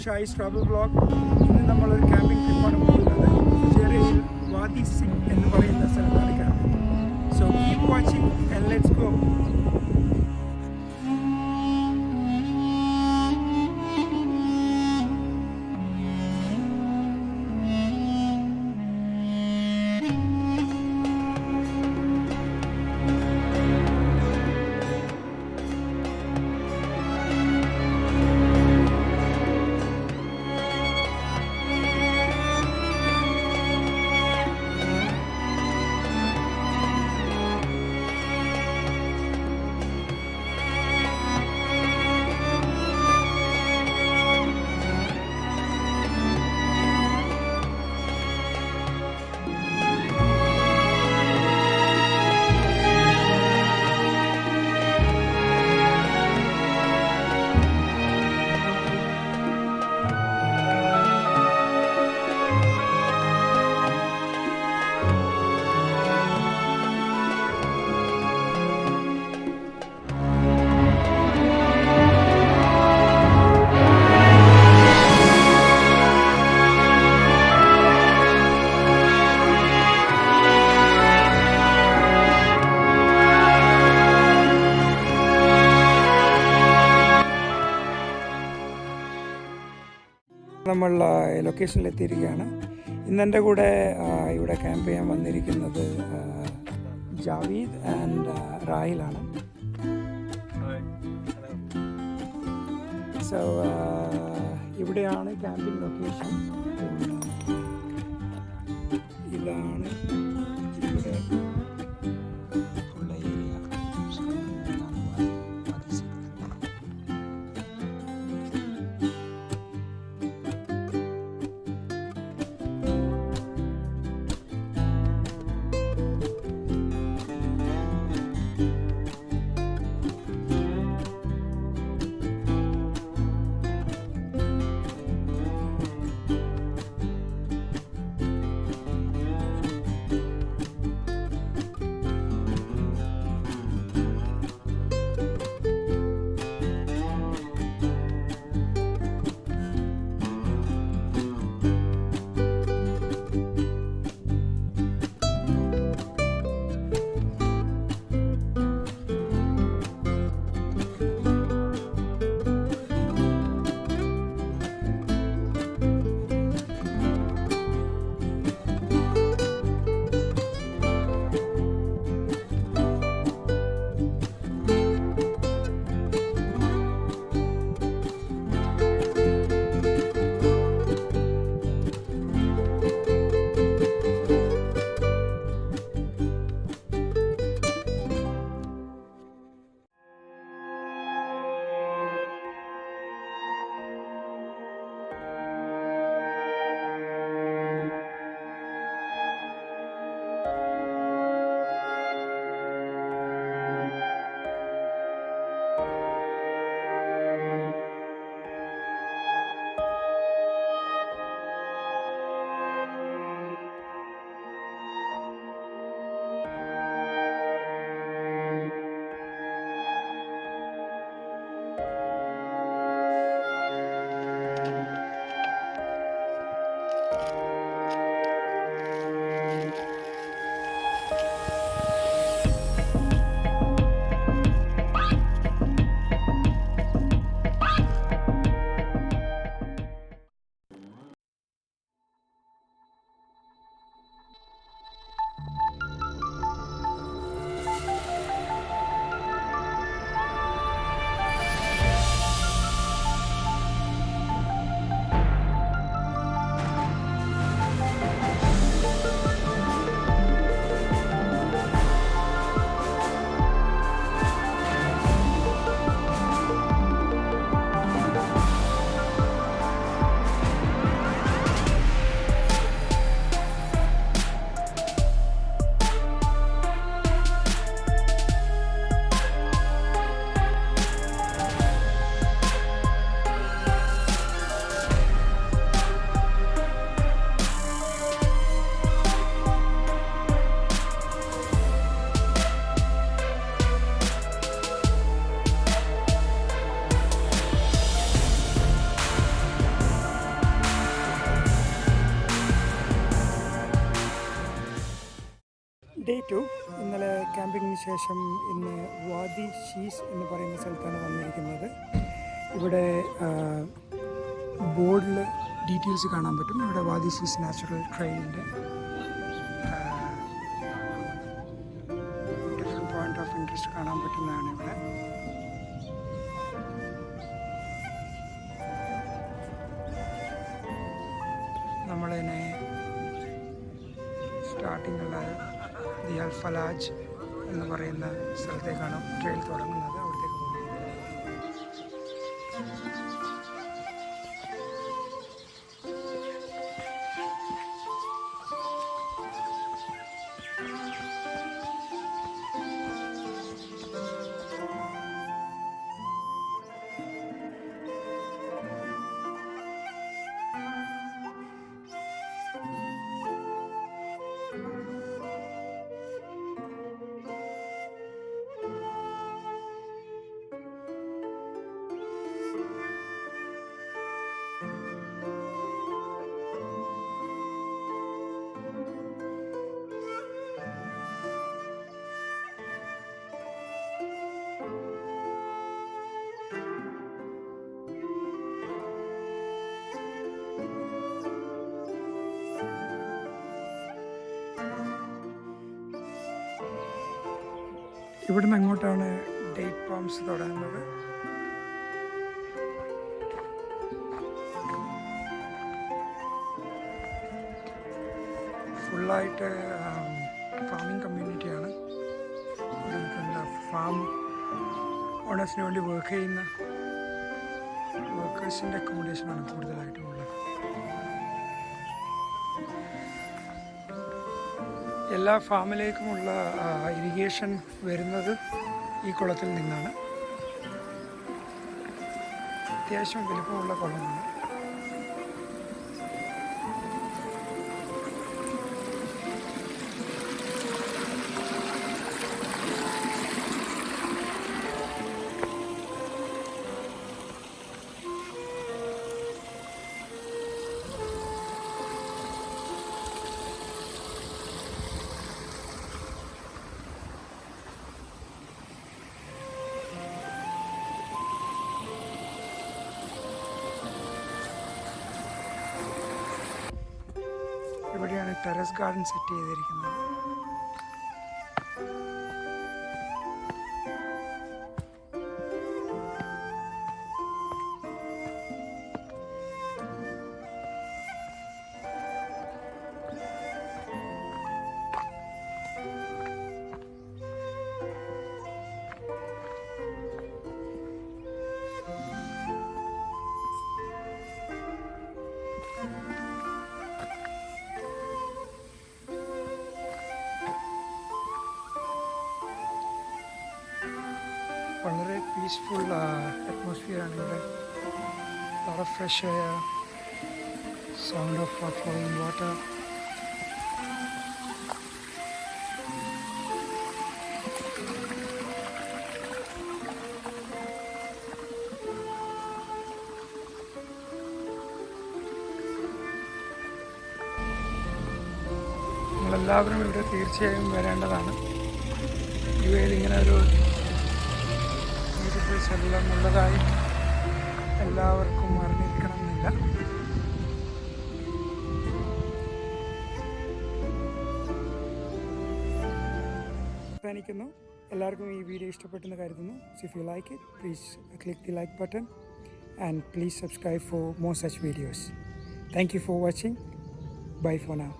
Shayis travel vlog. ഇന്ന് നമ്മളൊരു camping ട്രിപ്പാണ് പോകുന്നത്. ഫുജൈറയിൽ വാദി സിംഗ് എന്ന് പറയുന്ന സ്ഥലത്താണ് camping. So keep watching and let's go. നമ്മൾ ലൊക്കേഷനിലെത്തിയിരിക്കുകയാണ്. ഇന്നെൻ്റെ കൂടെ ഇവിടെ ക്യാമ്പ് ചെയ്യാൻ വന്നിരിക്കുന്നത് ജാവീദ് ആൻഡ് റാഹിലാണ്. സോ ഇവിടെയാണ് ക്യാമ്പിംഗ് ലൊക്കേഷൻ. ഇതാണ് ഇവിടെ ഉള്ള ഏരിയ. ഡേ 2 ഇന്നലെ ക്യാമ്പിങ്ങിന് ശേഷം ഇന്ന് വാദി ഷീസ് എന്ന് പറയുന്ന സ്ഥലത്താണ് വന്നിരിക്കുന്നത്. ഇവിടെ ബോർഡിൽ ഡീറ്റെയിൽസ് കാണാൻ പറ്റും. ഇവിടെ വാദി ഷീസ് നാച്ചുറൽ ട്രെയിലിൻ്റെ ഡിഫറെൻറ്റ് പോയിൻ്റ് ഓഫ് ഇൻട്രസ്റ്റ് കാണാൻ പറ്റുന്നതാണ് ഇവിടെ. നമ്മളിനെ സ്റ്റാർട്ടിങ്ങുള്ള ദി അൽ ഫലാജ് എന്ന് പറയുന്ന സ്ഥലത്തേക്കാണ് ട്രെയിൽ തുടങ്ങുന്നത്. അവിടത്തേക്ക് പോകുന്നത്. ഇവിടുന്ന് അങ്ങോട്ടാണ് ഡേറ്റ് പാംസ് തുടങ്ങുന്നത്. ഫുള്ളായിട്ട് ഫാമിംഗ് കമ്മ്യൂണിറ്റിയാണ്. എന്താ ഫാം ഓണേഴ്സിന് വേണ്ടി വർക്ക് ചെയ്യുന്ന വർക്കേഴ്സിൻ്റെ അക്കോമഡേഷനാണ് കൂടുതലായിട്ടും ഉള്ളത്. എല്ലാ ഫാമിലേക്കുമുള്ള ഇറിഗേഷൻ വരുന്നത് ഈ കുളത്തിൽ നിന്നാണ്. അത്യാവശ്യം വലിപ്പമുള്ള കുളമാണ്. ഇവിടെയാണ് ടെറസ് ഗാർഡൻ സെറ്റ് ചെയ്തിരിക്കുന്നത്. വളരെ പീസ്ഫുൾ അറ്റ്മോസ്ഫിയറാണ് ഇവിടെ. വളരെ fresh air, sound of flowing water. നിങ്ങളെല്ലാവരും ഇവിടെ തീർച്ചയായും വരേണ്ടതാണ്. യു എയിൽ ഇങ്ങനെ ഒരു എല്ലാം ഉള്ളതായി എല്ലാവർക്കും അറിഞ്ഞിരിക്കണമെന്നില്ല. അവസാനിക്കുന്നു. എല്ലാവർക്കും ഈ വീഡിയോ ഇഷ്ടപ്പെട്ടെന്ന് കരുതുന്നു. If you like it, please click the like button and please subscribe for more such videos. Thank you for watching. Bye for now.